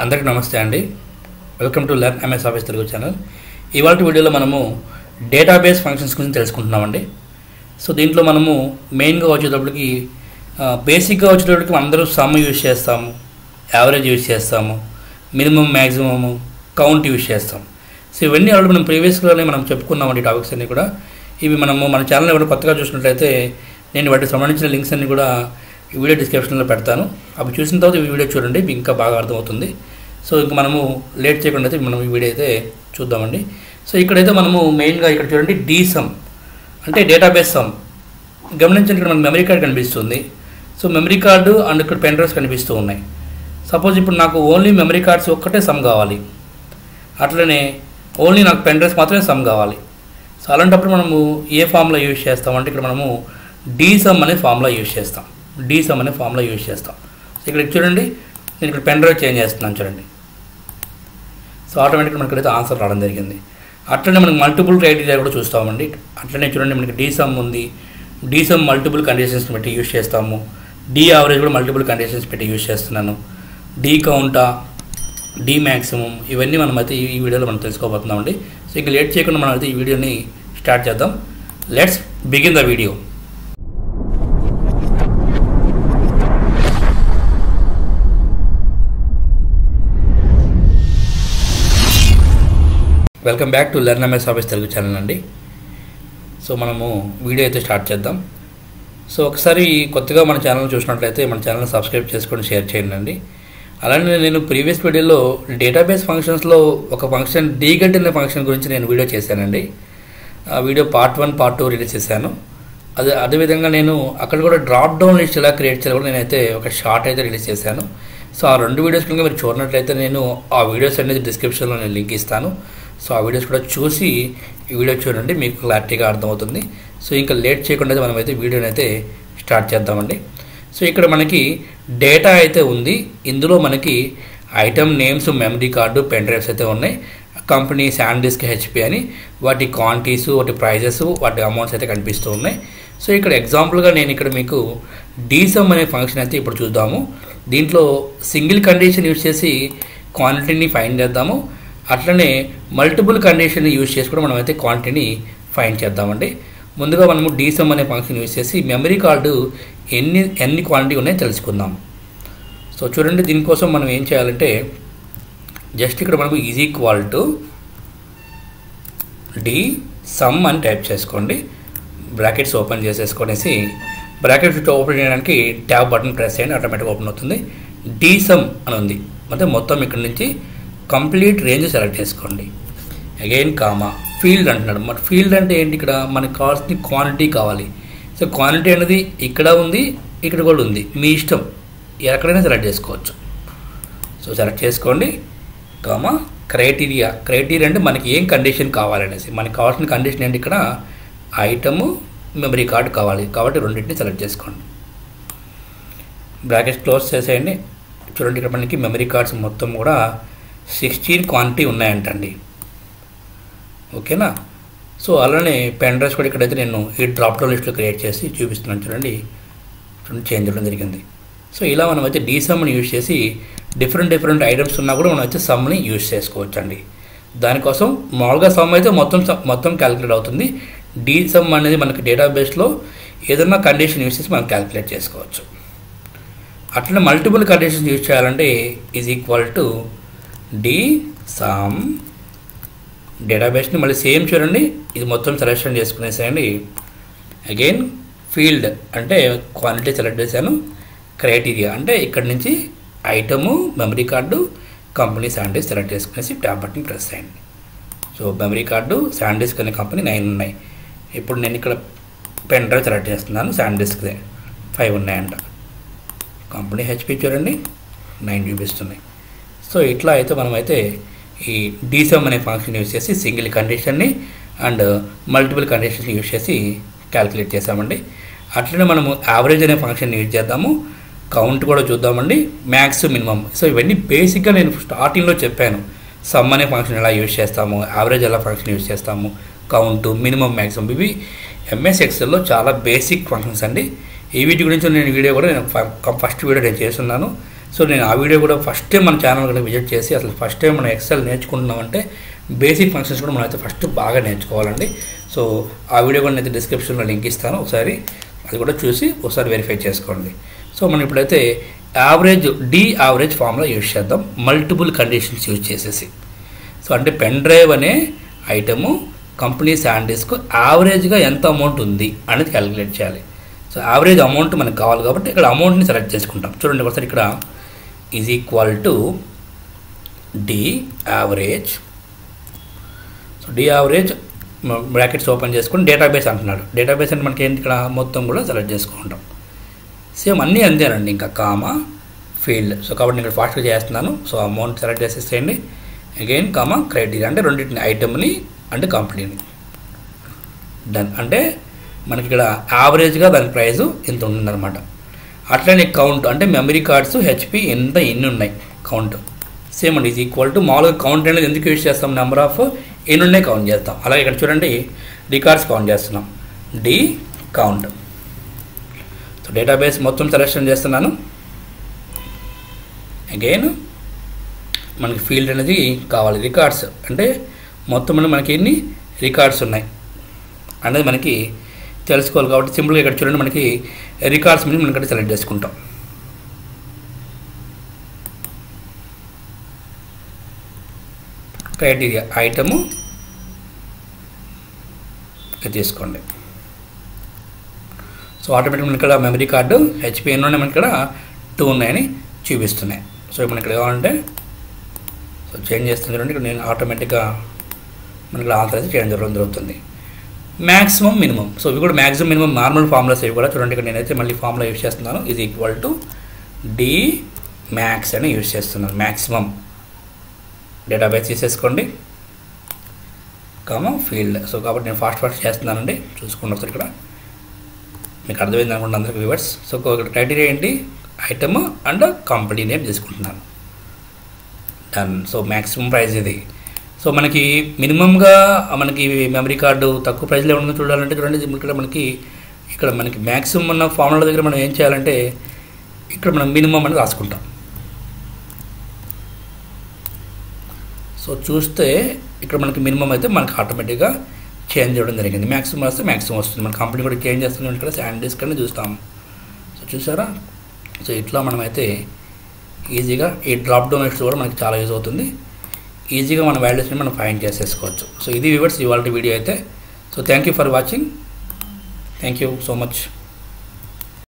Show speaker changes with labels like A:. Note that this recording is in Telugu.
A: అందరికీ నమస్తే అండి. Welcome to learn MS office Telugu channel. ఇవాళ వీడియోలో మనము డేటాబేస్ ఫంక్షన్స్ గురించి తెలుసుకుంటున్నామండి. సో దీంట్లో మనము మెయిన్గా వచ్చేటప్పటికి బేసిక్గా వచ్చేటప్పటికి అందరూ సమ్ యూజ్ చేస్తాము, యావరేజ్ యూజ్ చేస్తాము, మినిమం మ్యాక్సిమము, కౌంట్ యూజ్ చేస్తాం. సో ఇవన్నీ ఆల్రెడీ మనం ప్రీవియస్గానే మనం చెప్పుకున్నామండి. టాపిక్స్ అన్నీ కూడా ఇవి మనము మన ఛానల్ ఎవరు కొత్తగా చూసినట్లయితే నేను వాటికి సంబంధించిన లింక్స్ అన్నీ కూడా ఈ వీడియో డిస్క్రిప్షన్లో పెడతాను. అవి చూసిన తర్వాత ఈ వీడియో చూడండి, మీకు ఇంకా బాగా అర్థమవుతుంది. సో ఇంకా మనము లేట్ చేయకుండా అయితే మనం ఈ వీడియో అయితే చూద్దామండి. సో ఇక్కడైతే మనము మెయిన్గా ఇక్కడ చూడండి డీ సమ్ అంటే డేటాబేస్ సమ్. గమనించండి, ఇక్కడ మనకు మెమరీ కార్డ్ కనిపిస్తుంది. సో మెమరీ కార్డు అండ్ ఇక్కడ పెన్ డ్రైవ్స్ కనిపిస్తూ ఉన్నాయి. సపోజ్ ఇప్పుడు నాకు ఓన్లీ మెమరీ కార్డ్స్ ఒక్కటే సమ్ కావాలి, అట్లనే ఓన్లీ నాకు పెన్ డ్రైవ్స్ మాత్రమే సమ్ కావాలి. సో అలాంటప్పుడు మనము ఏ ఫార్ములా యూజ్ చేస్తామంటే ఇక్కడ మనము డీ సమ్ అనే ఫార్ములా యూజ్ చేస్తాం. డీ సమ్ అనే ఫార్ములా యూజ్ చేస్తాం. సో ఇక్కడ చూడండి, నేను ఇక్కడ పెన్ డ్రైవ్ చేంజ్ చేస్తున్నాను చూడండి. సో ఆటోమేటిక్గా మనకి అయితే ఆన్సర్ రావడం జరిగింది. అట్లనే మనకి మల్టిపుల్ క్రైటీరియా కూడా చూస్తామండి. అట్లనే చూడండి, మనకి డీ సమ్ ఉంది. డీ సమ్ మల్టిపుల్ కండిషన్స్ పెట్టి యూజ్ చేస్తాము. డీ యావరేజ్ కూడా మల్టిపుల్ కండిషన్స్ పెట్టి యూజ్ చేస్తున్నాను. డీ కౌంటా, డీ మ్యాక్సిమం, ఇవన్నీ మనం అయితే ఈ వీడియోలో మనం తెలుసుకోబోతున్నామండి. సో ఇంకా లేట్ చేయకుండా మనం అయితే ఈ వీడియోని స్టార్ట్ చేద్దాం. Let's begin the video. Welcome back to learn MS office Telugu channel అండి. సో మనము వీడియో అయితే స్టార్ట్ చేద్దాం. సో ఒకసారి కొత్తగా మన ఛానల్ చూసినట్లయితే మన ఛానల్ సబ్స్క్రైబ్ చేసుకొని షేర్ చేయండి అండి. అలానే నేను ప్రీవియస్ వీడియోలో డేటాబేస్ ఫంక్షన్స్లో ఒక ఫంక్షన్ డీగెట్ అనే ఫంక్షన్ గురించి నేను వీడియో చేశానండి. ఆ వీడియో పార్ట్ 1, పార్ట్ 2 రిలీజ్ చేశాను. అదేవిధంగా నేను అక్కడ కూడా డ్రాప్ డౌన్ లిస్ట్ ఎలా క్రియేట్ చేయాలో కూడా నేనైతే ఒక షార్ట్ అయితే రిలీజ్ చేశాను. సో ఆ 2 వీడియోస్ కనుక మీరు చూడనట్లయితే నేను ఆ వీడియోస్ అనేది డిస్క్రిప్షన్లో నేను లింక్ ఇస్తాను. సో ఆ వీడియోస్ కూడా చూసి ఈ వీడియో చూడండి, మీకు క్లారిటీగా అర్థమవుతుంది. సో ఇంకా లేట్ చేయకుండా మనమైతే వీడియోని అయితే స్టార్ట్ చేద్దామండి. సో ఇక్కడ మనకి డేటా అయితే ఉంది. ఇందులో మనకి item names, memory card, pen drives అయితే ఉన్నాయి. కంపెనీ శాండిస్క్, హెచ్పి అని వాటి క్వాంటిటీస్, వాటి ప్రైజెస్, వాటి అమౌంట్స్ అయితే కనిపిస్తూ ఉన్నాయి. సో ఇక్కడ ఎగ్జాంపుల్గా నేను ఇక్కడ మీకు డీ సమ్ అనే ఫంక్షన్ అయితే ఇప్పుడు చూద్దాము. దీంట్లో సింగిల్ కండిషన్ యూజ్ చేసి క్వాంటిటీని ఫైండ్ చేద్దాము. అట్లనే మల్టిపుల్ కండిషన్ యూజ్ చేసి కూడా మనం అయితే క్వాంటిటీని ఫైండ్ చేద్దామండి. ముందుగా మనము డీ సమ్ అనే ఫంక్షన్ యూజ్ చేసి మెమరీ కార్డు ఎన్ని క్వాంటిటీ ఉన్నాయో తెలుసుకుందాం. సో చూడండి, దీనికోసం మనం ఏం చేయాలంటే జస్ట్ ఇక్కడ మనకు is equal to D sum అని టైప్ చేసుకోండి. బ్రాకెట్స్ ఓపెన్ చేసేసుకొనేసి బ్రాకెట్స్ ఓపెన్ చేయడానికి ట్యాబ్ బటన్ ప్రెస్ చేయండి, ఆటోమేటిక్గా ఓపెన్ అవుతుంది. డీ సమ్ అని ఉంది, అంటే మొత్తం ఇక్కడ నుంచి కంప్లీట్ రేంజ్ సెలెక్ట్ చేసుకోండి. అగైన్ కామా ఫీల్డ్ అంటున్నాడు. మరి ఫీల్డ్ అంటే ఏంటి? ఇక్కడ మనకు కావాల్సిన క్వాంటిటీ కావాలి. సో క్వాంటిటీ అనేది ఇక్కడ ఉంది, ఇక్కడ కూడా ఉంది, మీ ఇష్టం, ఎక్కడైనా సెలెక్ట్ చేసుకోవచ్చు. సో సెలెక్ట్ చేసుకోండి. Comma criteria. క్రైటీరియా అంటే మనకి ఏం కండిషన్ కావాలనేసి, మనకి కావాల్సిన కండిషన్ ఏంటి? ఇక్కడ ఐటము, మెమరీ కార్డు కావాలి కాబట్టి రెండింటిని సెలెక్ట్ చేసుకోండి. బ్రాకెట్ క్లోజ్ చేసేయండి. చూడండి, ఇక్కడ మనకి మెమరీ కార్డ్స్ మొత్తం కూడా 16 క్వాంటిటీ ఉన్నాయంటండి. ఓకేనా? సో అలానే పెన్ డ్రైవ్స్ కూడా ఇక్కడైతే నేను ఈ డ్రాప్ డౌన్ లిస్ట్లో క్రియేట్ చేసి చూపిస్తున్నాను. చూడండి చేంజ్ అవ్వడం జరిగింది. సో ఇలా మనం అయితే డీ సమ్ని యూజ్ చేసి డిఫరెంట్ ఐటమ్స్ ఉన్నా కూడా మనం అయితే సమ్ని యూజ్ చేసుకోవచ్చు అండి. దానికోసం మామూలుగా సమ్ అయితే మొత్తం క్యాలిక్యులేట్ అవుతుంది. డీ సమ్ అనేది మనకి డేటాబేస్లో ఏదైనా కండిషన్ యూజ్ చేసి మనం క్యాలిక్యులేట్ చేసుకోవచ్చు. అట్లనే మల్టిపుల్ కండిషన్స్ యూజ్ చేయాలంటే is equal to D sum. డేటాబేస్ని మళ్ళీ సేమ్ చూడండి, ఇది మొత్తం సెలెక్షన్ చేసుకునేసేయండి. అగైన్ ఫీల్డ్ అంటే క్వాంటిటీ సెలెక్ట్ చేశాను. క్రైటీరియా అంటే ఇక్కడ నుంచి item, memory card, company SanDisk select చేసుకునేసి ట్యాబ్ బటన్ ప్రెస్ చేయండి. సో మెమరీ కార్డు, శాండిస్క్ అనే కంపెనీ 9 ఉన్నాయి. ఇప్పుడు నేను ఇక్కడ పెన్ డ్రైవ్ సెలెక్ట్ చేస్తున్నాను, శాండిస్క్దే 5 ఉన్నాయంట. కంపెనీ హెచ్పి చూడండి 9 చూపిస్తున్నాయి. సో ఇట్లా అయితే మనమైతే ఈ డీ సమ్ అనే ఫంక్షన్ యూజ్ చేసి సింగిల్ కండిషన్ని అండ్ మల్టిపుల్ కండిషన్స్ యూజ్ చేసి క్యాలిక్యులేట్ చేసామండి. అట్లనే మనము యావరేజ్ అనే ఫంక్షన్ యూజ్ చేద్దాము. కౌంట్ కూడా చూద్దామండి, మ్యాక్స్, మినిమం. సో ఇవన్నీ బేసిక్గా నేను స్టార్టింగ్లో చెప్పాను. సమ్ అనే ఫంక్షన్ ఎలా యూజ్ చేస్తాము, యావరేజ్ ఎలా ఫంక్షన్ యూజ్ చేస్తాము, కౌంటు, మినిమం, మ్యాక్సిమం, ఇవి ఎంఎస్ ఎక్సెల్లో చాలా బేసిక్ ఫంక్షన్స్ అండి. ఈ వీటి గురించి నేను వీడియో కూడా నేను ఫస్ట్ వీడియో నేను చేస్తున్నాను. సో నేను ఆ వీడియో కూడా ఫస్ట్ టైం మన ఛానల్ కూడా విజిట్ చేసి అసలు ఫస్ట్ టైం మనం ఎక్సెల్ నేర్చుకుంటున్నామంటే బేసిక్ ఫంక్షన్స్ కూడా మనం అయితే ఫస్ట్ బాగా నేర్చుకోవాలండి. సో ఆ వీడియో కూడా నేను డిస్క్రిప్షన్లో లింక్ ఇస్తాను, ఒకసారి అది కూడా చూసి ఒకసారి వెరిఫై చేసుకోండి. సో మనం ఇప్పుడైతే యావరేజ్ ఫార్ములా యూజ్ చేద్దాం, మల్టిపుల్ కండిషన్స్ యూజ్ చేసేసి. సో అంటే పెన్ డ్రైవ్ అనే ఐటము కంపెనీ శాండిస్కు యావరేజ్గా ఎంత అమౌంట్ ఉంది అనేది క్యాలిక్యులేట్ చేయాలి. సో యావరేజ్ అమౌంట్ మనకు కావాలి కాబట్టి ఇక్కడ అమౌంట్ని సెలెక్ట్ చేసుకుంటాం. చూడండి ఒకసారి ఇక్కడ is equal to D average. So D average brackets open చేసుకుని డేటాబేస్ అంటున్నాడు. డేటాబేస్ అంటే మనకి ఏంటి ఇక్కడ మొత్తం కూడా సెలెక్ట్ చేసుకుంటాం. సేమ్ అన్నీ అంతేనండి, ఇంకా కామా ఫీల్డ్. సో కాబట్టి నేను ఇక్కడ ఫాస్ట్గా చేస్తున్నాను. సో అమౌంట్ సెలెక్ట్ చేసేసేయండి. అగైన్ కామా క్రైటీరియా అంటే రెండింటిని, ఐటమ్ని అంటే కంపెనీని. డన్. అంటే మనకి ఇక్కడ యావరేజ్గా దాని ప్రైజు ఇంత ఉంటుందన్నమాట. అట్లనే కౌంట్ అంటే మెమరీ కార్డ్స్ హెచ్పి ఎన్ని ఉన్నాయి కౌంట్. సేమ్ అండి ఈజ్ ఈక్వల్ టు మామూలుగా కౌంట్ అనేది ఎందుకు యూజ్ చేస్తాం, నెంబర్ ఆఫ్ ఎన్ని ఉన్నాయి కౌంట్ చేస్తాం. అలాగే ఇక్కడ చూడండి రికార్డ్స్ కౌంట్ చేస్తున్నాం, డి కౌంట్. సో డేటాబేస్ మొత్తం సెలెక్షన్ చేస్తున్నాను. అగైన్ మనకి ఫీల్డ్ అనేది కావాలి, రికార్డ్స్ అంటే మొత్తం మనకి ఎన్ని రికార్డ్స్ ఉన్నాయి అనేది మనకి తెలుసుకోవాలి కాబట్టి సింపుల్గా ఇక్కడ చూడండి మనకి రికార్డ్స్ మీద మనం ఇక్కడ సెలెక్ట్ చేసుకుంటాం. క్రైటీరియా ఐటము తీసుకోండి. సో ఆటోమేటిక్గా మనకి ఇక్కడ మెమరీ కార్డు హెచ్పి ఎన్ని ఉన్నాయి, మనకి ఇక్కడ 2 ఉన్నాయని చూపిస్తున్నాయి. సో ఇప్పుడు ఇక్కడ కావాలంటే సో చేంజ్ చేస్తుంది చూడండి. ఇక్కడ నేను ఆటోమేటిక్గా మనకి ఆన్సర్ అయితే చేంజ్ అవ్వడం జరుగుతుంది. Maximum minimum. సో ఇవి కూడా మ్యాక్సిమం మినిమం నార్మల్ ఫార్ములాస్ ఇవి కూడా చూడండి. ఇక్కడ నేనైతే మళ్ళీ ఫార్ములా యూజ్ చేస్తున్నాను, is equal to D max అని యూజ్ చేస్తున్నాను. మ్యాక్సిమం డేటాబేస్ తీసేసుకోండి, కామా ఫీల్డ్. సో కాబట్టి నేను ఫాస్ట్ చేస్తున్నానండి, చూసుకోండి ఒకసారి. ఇక్కడ మీకు అర్థమైంది అనుకుంటే అందరికి వ్యూవర్స్. సో ఇక్కడ క్రైటీరియా ఏంటి, ఐటమ్ అండ్ కంపెనీ నేమ్ తీసుకుంటున్నాను. డన్. సో మ్యాక్సిమం ప్రైస్ ఇది. సో మనకి మినిమంగా మనకి మెమరీ కార్డు తక్కువ ప్రైస్లో ఏమన్నా చూడాలంటే చూడండి ఇక్కడ మనకి మ్యాక్సిమం ఉన్న ఫార్ములా దగ్గర మనం ఏం చేయాలంటే ఇక్కడ మనం మినిమం అని రాసుకుంటాం. సో చూస్తే ఇక్కడ మనకి మినిమం అయితే మనకి ఆటోమేటిక్గా చేంజ్ చేయడం జరిగింది. మ్యాక్సిమం వస్తే మ్యాక్సిమం వస్తుంది. మన కంపెనీ కూడా చేంజ్ చేస్తున్నాం, ఇక్కడ శాండిస్క్ అని చూస్తాము. సో చూసారా. సో ఇట్లా మనమైతే ఈజీగా ఈ డ్రాప్ డౌన్ లిస్ట్ కూడా మనకి చాలా యూజ్ అవుతుంది. ఈజీగా మన వాల్యూస్ని మనం ఫైండ్ చేసేసుకోవచ్చు. సో ఇది వ్యూవర్స్ ఇవాళ వీడియో అయితే. So thank you for watching. Thank you so much.